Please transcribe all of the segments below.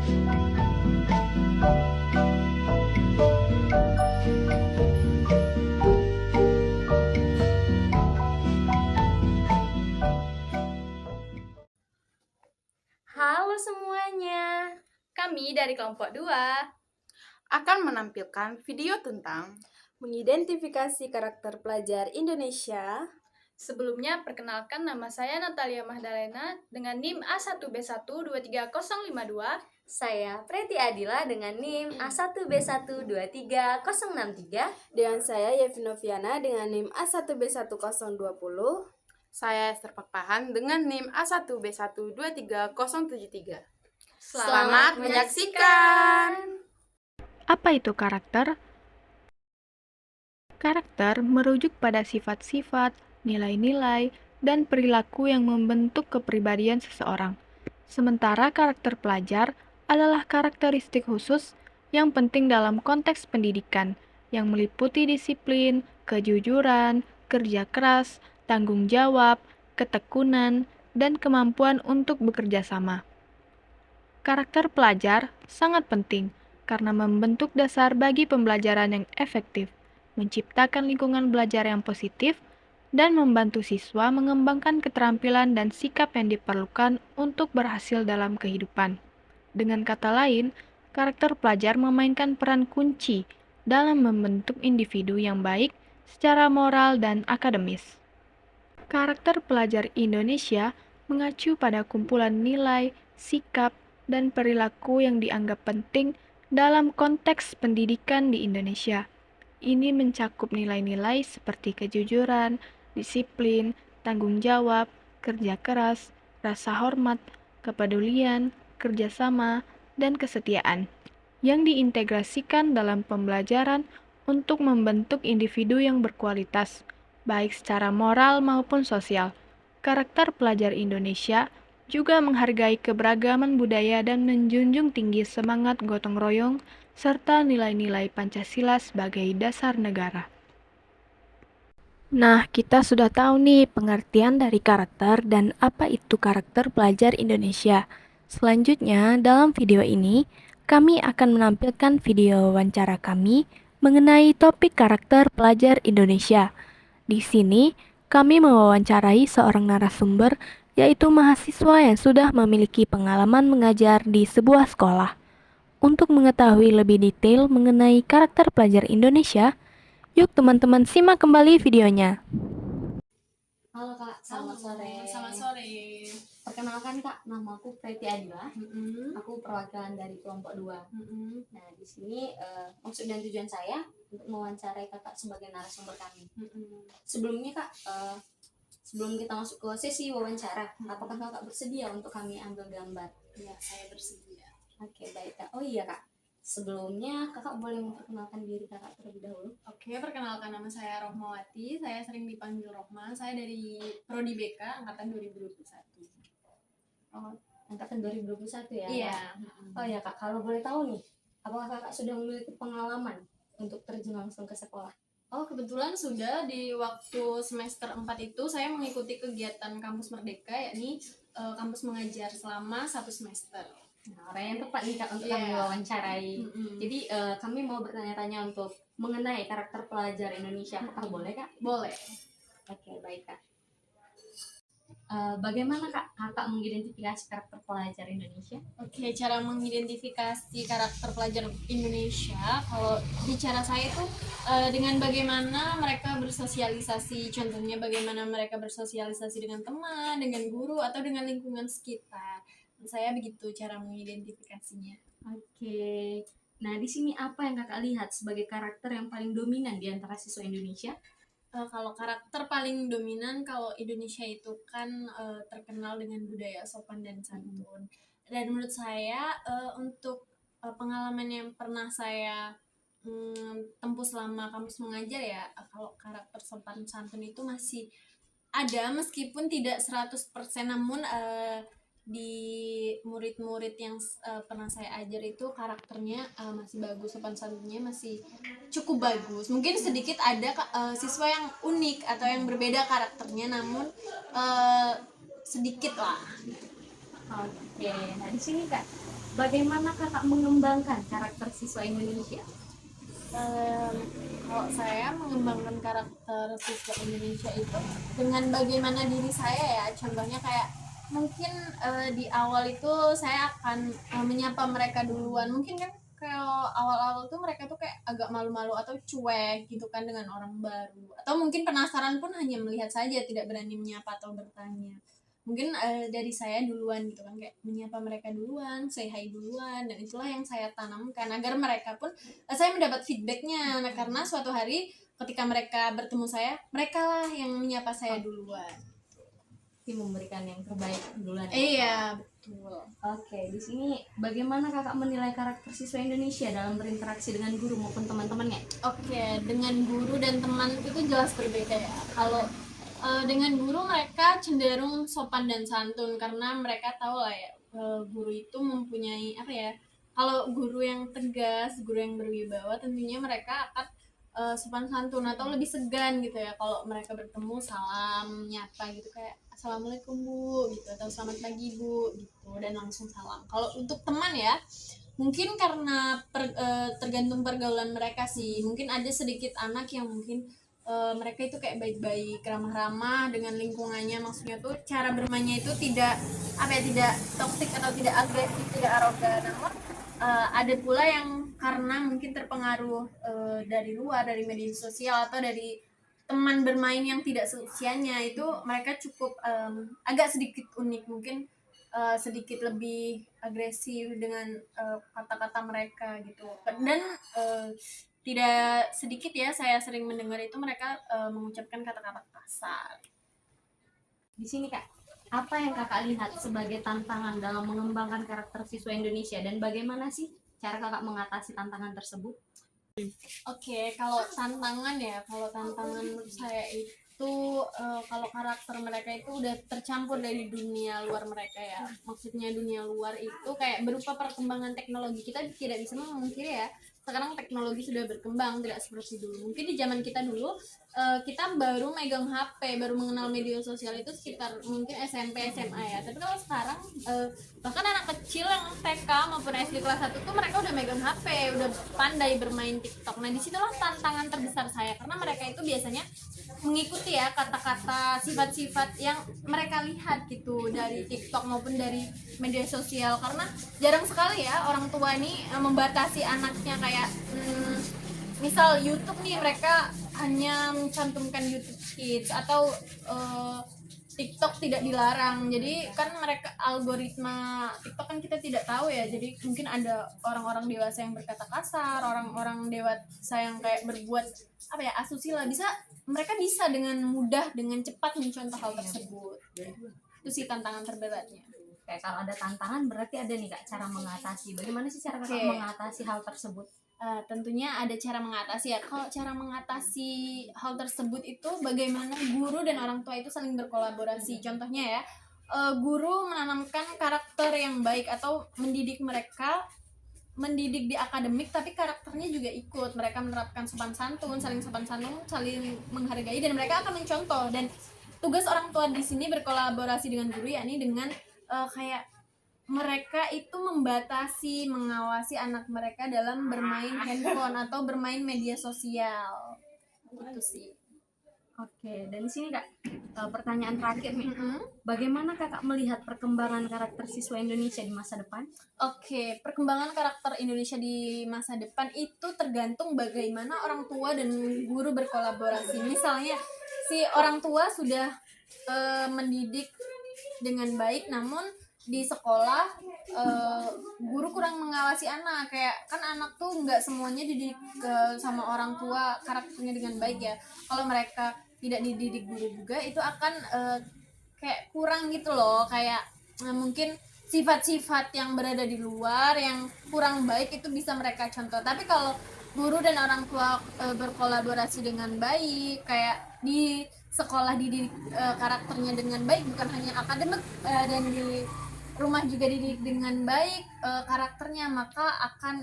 Halo semuanya, kami dari kelompok 2 akan menampilkan video tentang mengidentifikasi karakter pelajar Indonesia. Sebelumnya, perkenalkan nama saya Natalia Mahdalena dengan NIM A1B1230052. Saya Preti Adila dengan NIM A1B1230063. Dengan saya Yevi Noviana dengan NIM A1B10020. saya Esther Pakpahan dengan NIM A1B1230073. Selamat menyaksikan! Apa itu karakter? Karakter merujuk pada sifat-sifat, nilai-nilai, dan perilaku yang membentuk kepribadian seseorang. Sementara karakter pelajar adalah karakteristik khusus yang penting dalam konteks pendidikan, yang meliputi disiplin, kejujuran, kerja keras, tanggung jawab, ketekunan, dan kemampuan untuk bekerja sama. Karakter pelajar sangat penting karena membentuk dasar bagi pembelajaran yang efektif, menciptakan lingkungan belajar yang positif, dan membantu siswa mengembangkan keterampilan dan sikap yang diperlukan untuk berhasil dalam kehidupan. Dengan kata lain, karakter pelajar memainkan peran kunci dalam membentuk individu yang baik secara moral dan akademis. Karakter pelajar Indonesia mengacu pada kumpulan nilai, sikap, dan perilaku yang dianggap penting dalam konteks pendidikan di Indonesia. Ini mencakup nilai-nilai seperti kejujuran, disiplin, tanggung jawab, kerja keras, rasa hormat, kepedulian, kerjasama, dan kesetiaan, yang diintegrasikan dalam pembelajaran untuk membentuk individu yang berkualitas, baik secara moral maupun sosial. Karakter pelajar Indonesia juga menghargai keberagaman budaya dan menjunjung tinggi semangat gotong royong serta nilai-nilai Pancasila sebagai dasar negara. Nah, kita sudah tahu nih pengertian dari karakter dan apa itu karakter pelajar Indonesia. Selanjutnya, dalam video ini, kami akan menampilkan video wawancara kami mengenai topik karakter pelajar Indonesia. Di sini, kami mewawancarai seorang narasumber, yaitu mahasiswa yang sudah memiliki pengalaman mengajar di sebuah sekolah. Untuk mengetahui lebih detail mengenai karakter pelajar Indonesia, yuk teman-teman simak kembali videonya. Halo Kak, selamat sore. Selamat sore. Perkenalkan Kak, nama aku Preti Adila. Aku perwakilan dari kelompok 2. Nah, di sini maksud dan tujuan saya untuk mewawancarai Kakak sebagai narasumber kami. Sebelumnya Kak, sebelum kita masuk ke sesi wawancara, apakah Kakak bersedia untuk kami ambil gambar? Ya, saya bersedia. Oke, baik Kak. Oh iya Kak, sebelumnya Kakak boleh memperkenalkan diri Kakak terlebih dahulu? Oke, perkenalkan nama saya Rohmawati. Saya sering dipanggil Rohma. Saya dari Prodi BK angkatan 2021. Oh, angkatan 2021 ya? Iya. Oh ya Kak, kalau boleh tahu nih, apakah Kakak sudah memiliki pengalaman untuk terjun langsung ke sekolah? Oh, kebetulan sudah di waktu semester 4 itu saya mengikuti kegiatan Kampus Merdeka, yakni kampus mengajar selama 1 semester. Nah, orang yang tepat nih Kak untuk kami wawancarai. Jadi kami mau bertanya-tanya untuk mengenai karakter pelajar Indonesia. Apakah boleh Kak? Boleh. Oke, baik Kak. Bagaimana Kak Kakak mengidentifikasi karakter pelajar Indonesia? Oke, cara mengidentifikasi karakter pelajar Indonesia, kalau bicara saya itu dengan bagaimana mereka bersosialisasi, contohnya bagaimana mereka bersosialisasi dengan teman, dengan guru, atau dengan lingkungan sekitar. Saya begitu cara mengidentifikasinya. Oke. Nah, di sini apa yang Kakak lihat sebagai karakter yang paling dominan di antara siswa Indonesia? Kalau karakter paling dominan, kalau Indonesia itu kan terkenal dengan budaya sopan dan santun. Dan menurut saya untuk pengalaman yang pernah saya tempuh selama kampus mengajar ya, kalau karakter sopan santun itu masih ada meskipun tidak 100%, namun di murid-murid yang pernah saya ajar itu karakternya masih bagus, sopan santunnya masih cukup bagus. Mungkin sedikit ada siswa yang unik atau yang berbeda karakternya, namun sedikit lah. Oke. Nah, di sini Kak, bagaimana kakak mengembangkan karakter siswa Indonesia? Kalau saya mengembangkan karakter siswa Indonesia itu dengan bagaimana diri saya ya, contohnya kayak mungkin di awal itu saya akan menyapa mereka duluan. Mungkin kan kalau awal-awal tuh mereka tuh kayak agak malu-malu atau cuek gitu kan dengan orang baru, atau mungkin penasaran pun hanya melihat saja, tidak berani menyapa atau bertanya. Mungkin dari saya duluan gitu kan, kayak menyapa mereka duluan, say hi duluan, dan itulah yang saya tanamkan agar mereka pun saya mendapat feedbacknya. Nah, karena suatu hari ketika mereka bertemu saya, mereka lah yang menyapa saya duluan. Tim memberikan yang terbaik duluan. Iya, betul. Oke, di sini bagaimana kakak menilai karakter siswa Indonesia dalam berinteraksi dengan guru maupun teman-temannya? Oke, dengan guru dan teman itu jelas berbeda ya. Kalau dengan guru mereka cenderung sopan dan santun karena mereka tahu lah ya, guru itu mempunyai apa ya, kalau guru yang tegas, guru yang berwibawa, tentunya mereka akan sopan santun atau lebih segan gitu ya kalau mereka bertemu, salam nyapa gitu, kayak assalamualaikum bu gitu, atau selamat pagi bu gitu, dan langsung salam. Kalau untuk teman ya, mungkin karena tergantung pergaulan mereka sih. Mungkin ada sedikit anak yang mungkin mereka itu kayak baik-baik, ramah-ramah dengan lingkungannya, maksudnya tuh cara bermainnya itu tidak apa ya, tidak toksik atau tidak agresif, tidak arogan. Namun ada pula yang karena mungkin terpengaruh dari luar, dari media sosial atau dari teman bermain yang tidak seusianya, itu mereka cukup agak sedikit unik, mungkin sedikit lebih agresif dengan kata-kata mereka gitu. Dan tidak sedikit ya, saya sering mendengar itu mereka mengucapkan kata-kata kasar. Di sini kak, apa yang kakak lihat sebagai tantangan dalam mengembangkan karakter siswa Indonesia dan bagaimana sih cara kakak mengatasi tantangan tersebut? Oke, kalau tantangan ya, kalau tantangan menurut saya itu kalau karakter mereka itu udah tercampur dari dunia luar mereka ya. Maksudnya dunia luar itu kayak berupa perkembangan teknologi. Kita tidak bisa memungkiri ya, sekarang teknologi sudah berkembang, tidak seperti dulu. Mungkin di zaman kita dulu kita baru megang HP, baru mengenal media sosial itu sekitar mungkin SMP, SMA ya. Tapi kalau sekarang bahkan anak kecil yang TK maupun SD kelas 1 tuh mereka udah megang HP, udah pandai bermain TikTok. Nah, disitulah tantangan terbesar saya, karena mereka itu biasanya mengikuti ya kata-kata, sifat-sifat yang mereka lihat gitu dari TikTok maupun dari media sosial. Karena jarang sekali ya orang tua ini membatasi anaknya, kayak misal YouTube nih, mereka hanya mencantumkan YouTube Kids atau TikTok tidak dilarang. Jadi kan mereka algoritma TikTok kan kita tidak tahu ya. Jadi mungkin ada orang-orang dewasa yang berkata kasar, orang-orang dewasa yang kayak berbuat apa ya, asusila. Mereka bisa dengan mudah, dengan cepat mencontoh hal tersebut. Itu sih tantangan terberatnya. Kayak kalau ada tantangan berarti ada nih kak cara mengatasi. Bagaimana sih cara kakak mengatasi hal tersebut? Tentunya ada cara mengatasi ya. Kalau cara mengatasi hal tersebut itu bagaimana guru dan orang tua itu saling berkolaborasi. Contohnya ya, guru menanamkan karakter yang baik atau mendidik mereka, mendidik di akademik, tapi karakternya juga ikut. Mereka menerapkan sopan santun, saling menghargai, dan mereka akan mencontoh. Dan tugas orang tua di sini berkolaborasi dengan guru, yakni dengan kayak mereka itu membatasi, mengawasi anak mereka dalam bermain handphone atau bermain media sosial. Itu sih. Oke, dan di sini kak pertanyaan terakhir nih, bagaimana kakak melihat perkembangan karakter siswa Indonesia di masa depan? Oke, perkembangan karakter Indonesia di masa depan itu tergantung bagaimana orang tua dan guru berkolaborasi. Misalnya si orang tua sudah mendidik dengan baik, namun di sekolah guru kurang mengawasi anak. Kayak kan anak tuh nggak semuanya dididik sama orang tua karakternya dengan baik ya. Kalau mereka tidak dididik guru juga, itu akan kayak kurang gitu loh. Kayak mungkin sifat-sifat yang berada di luar yang kurang baik itu bisa mereka contoh. Tapi kalau guru dan orang tua berkolaborasi dengan baik, kayak di sekolah dididik karakternya dengan baik, bukan hanya akademik, dan di rumah juga dididik dengan baik karakternya, maka akan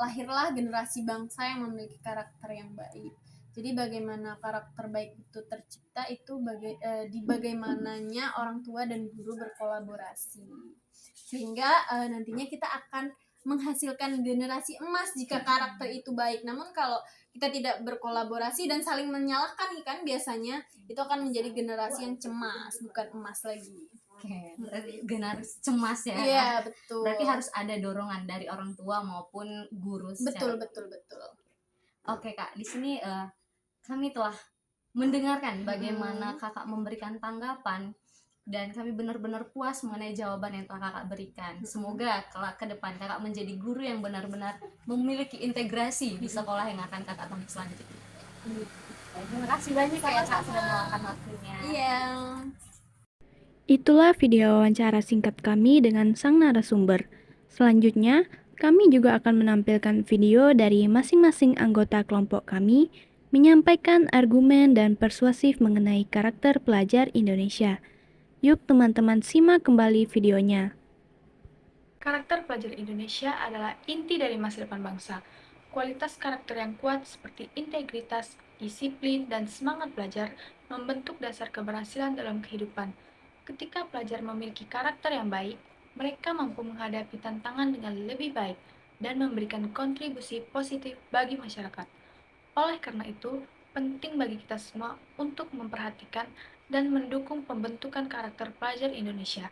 lahirlah generasi bangsa yang memiliki karakter yang baik. Jadi bagaimana karakter baik itu tercipta itu di bagaimananya orang tua dan guru berkolaborasi. Sehingga nantinya kita akan menghasilkan generasi emas jika karakter itu baik. Namun kalau kita tidak berkolaborasi dan saling menyalahkan kan biasanya itu akan menjadi generasi yang cemas, bukan emas lagi. Oke, berarti generasi cemas ya. Iya, betul. Berarti harus ada dorongan dari orang tua maupun guru secara. Betul. Oke Kak, di sini kami telah mendengarkan bagaimana Kakak memberikan tanggapan dan kami benar-benar puas mengenai jawaban yang telah Kakak berikan. Semoga kelak ke depan Kakak menjadi guru yang benar-benar memiliki integrasi di sekolah yang akan Kakak tempuh selanjutnya. Terima kasih banyak Kak sudah meluangkan waktunya. Iya. Itulah video wawancara singkat kami dengan sang narasumber. Selanjutnya, kami juga akan menampilkan video dari masing-masing anggota kelompok kami menyampaikan argumen dan persuasif mengenai karakter pelajar Indonesia. Yuk teman-teman simak kembali videonya. Karakter pelajar Indonesia adalah inti dari masa depan bangsa. Kualitas karakter yang kuat seperti integritas, disiplin, dan semangat belajar membentuk dasar keberhasilan dalam kehidupan. Ketika pelajar memiliki karakter yang baik, mereka mampu menghadapi tantangan dengan lebih baik dan memberikan kontribusi positif bagi masyarakat. Oleh karena itu, penting bagi kita semua untuk memperhatikan dan mendukung pembentukan karakter pelajar Indonesia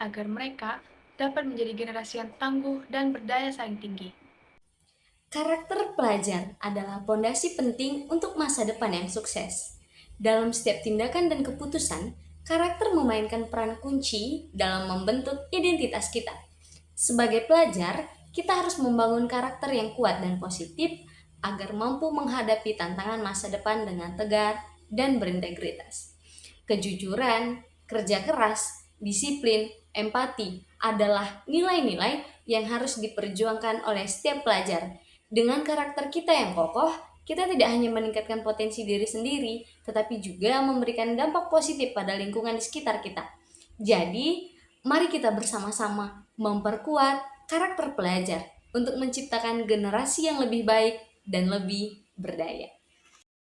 agar mereka dapat menjadi generasi yang tangguh dan berdaya saing tinggi. Karakter pelajar adalah pondasi penting untuk masa depan yang sukses. Dalam setiap tindakan dan keputusan, karakter memainkan peran kunci dalam membentuk identitas kita. Sebagai pelajar, kita harus membangun karakter yang kuat dan positif agar mampu menghadapi tantangan masa depan dengan tegar dan berintegritas. Kejujuran, kerja keras, disiplin, empati adalah nilai-nilai yang harus diperjuangkan oleh setiap pelajar. Dengan karakter kita yang kokoh, kita tidak hanya meningkatkan potensi diri sendiri, tetapi juga memberikan dampak positif pada lingkungan di sekitar kita. Jadi, mari kita bersama-sama memperkuat karakter pelajar untuk menciptakan generasi yang lebih baik dan lebih berdaya.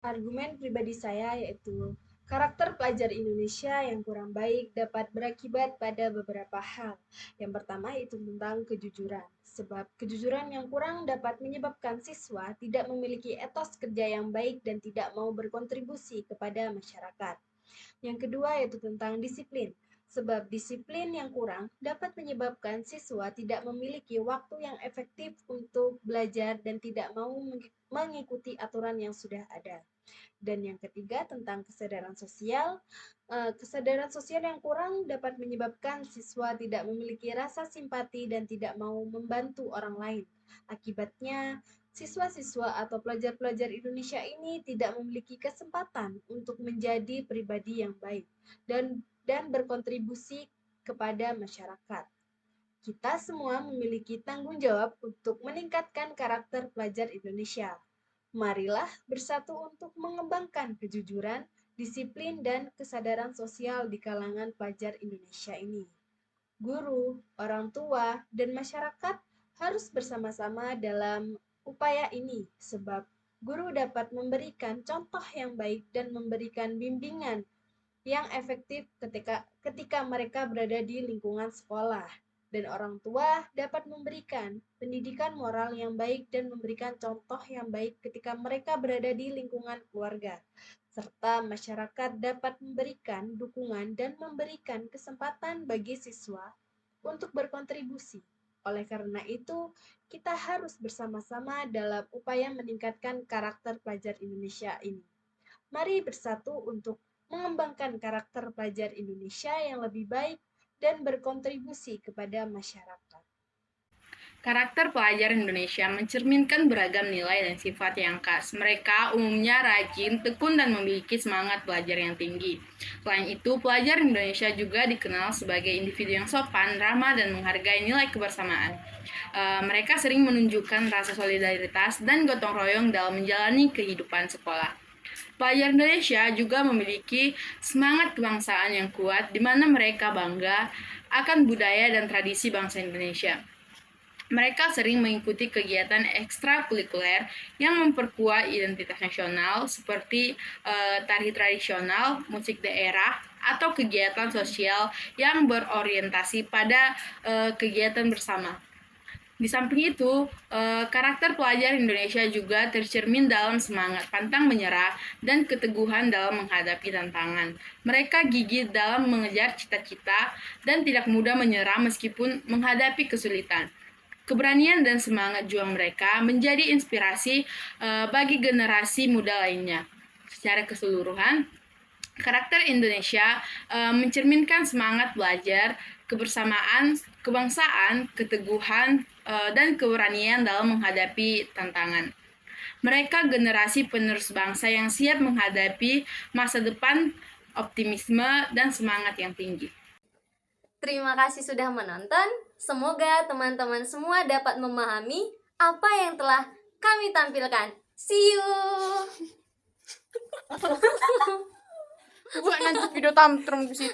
Argumen pribadi saya yaitu karakter pelajar Indonesia yang kurang baik dapat berakibat pada beberapa hal. Yang pertama yaitu tentang kejujuran. Sebab kejujuran yang kurang dapat menyebabkan siswa tidak memiliki etos kerja yang baik dan tidak mau berkontribusi kepada masyarakat. Yang kedua yaitu tentang disiplin. Sebab disiplin yang kurang dapat menyebabkan siswa tidak memiliki waktu yang efektif untuk belajar dan tidak mau mengikuti aturan yang sudah ada. Dan yang ketiga tentang kesadaran sosial. Kesadaran sosial yang kurang dapat menyebabkan siswa tidak memiliki rasa simpati dan tidak mau membantu orang lain. Akibatnya, siswa-siswa atau pelajar-pelajar Indonesia ini tidak memiliki kesempatan untuk menjadi pribadi yang baik dan berkontribusi kepada masyarakat. Kita semua memiliki tanggung jawab untuk meningkatkan karakter pelajar Indonesia. Marilah bersatu untuk mengembangkan kejujuran, disiplin, dan kesadaran sosial di kalangan pelajar Indonesia ini. Guru, orang tua, dan masyarakat harus bersama-sama dalam upaya ini, sebab guru dapat memberikan contoh yang baik dan memberikan bimbingan yang efektif ketika mereka berada di lingkungan sekolah. Dan orang tua dapat memberikan pendidikan moral yang baik dan memberikan contoh yang baik ketika mereka berada di lingkungan keluarga. Serta masyarakat dapat memberikan dukungan dan memberikan kesempatan bagi siswa untuk berkontribusi. Oleh karena itu, kita harus bersama-sama dalam upaya meningkatkan karakter pelajar Indonesia ini. Mari bersatu untuk mengembangkan karakter pelajar Indonesia yang lebih baik dan berkontribusi kepada masyarakat. Karakter pelajar Indonesia mencerminkan beragam nilai dan sifat yang khas. Mereka umumnya rajin, tekun, dan memiliki semangat belajar yang tinggi. Selain itu, pelajar Indonesia juga dikenal sebagai individu yang sopan, ramah, dan menghargai nilai kebersamaan. Mereka sering menunjukkan rasa solidaritas dan gotong royong dalam menjalani kehidupan sekolah. Pelajar Indonesia juga memiliki semangat kebangsaan yang kuat, di mana mereka bangga akan budaya dan tradisi bangsa Indonesia. Mereka sering mengikuti kegiatan ekstrakurikuler yang memperkuat identitas nasional seperti tari tradisional, musik daerah, atau kegiatan sosial yang berorientasi pada kegiatan bersama. Di samping itu, karakter pelajar Indonesia juga tercermin dalam semangat pantang menyerah dan keteguhan dalam menghadapi tantangan. Mereka gigih dalam mengejar cita-cita dan tidak mudah menyerah meskipun menghadapi kesulitan. Keberanian dan semangat juang mereka menjadi inspirasi bagi generasi muda lainnya. Secara keseluruhan, karakter Indonesia mencerminkan semangat belajar, kebersamaan, kebangsaan, keteguhan, dan keberanian dalam menghadapi tantangan. Mereka generasi penerus bangsa yang siap menghadapi masa depan, optimisme, dan semangat yang tinggi. Terima kasih sudah menonton. Semoga teman-teman semua dapat memahami apa yang telah kami tampilkan. See you! Buat nanti video tantrum di situ.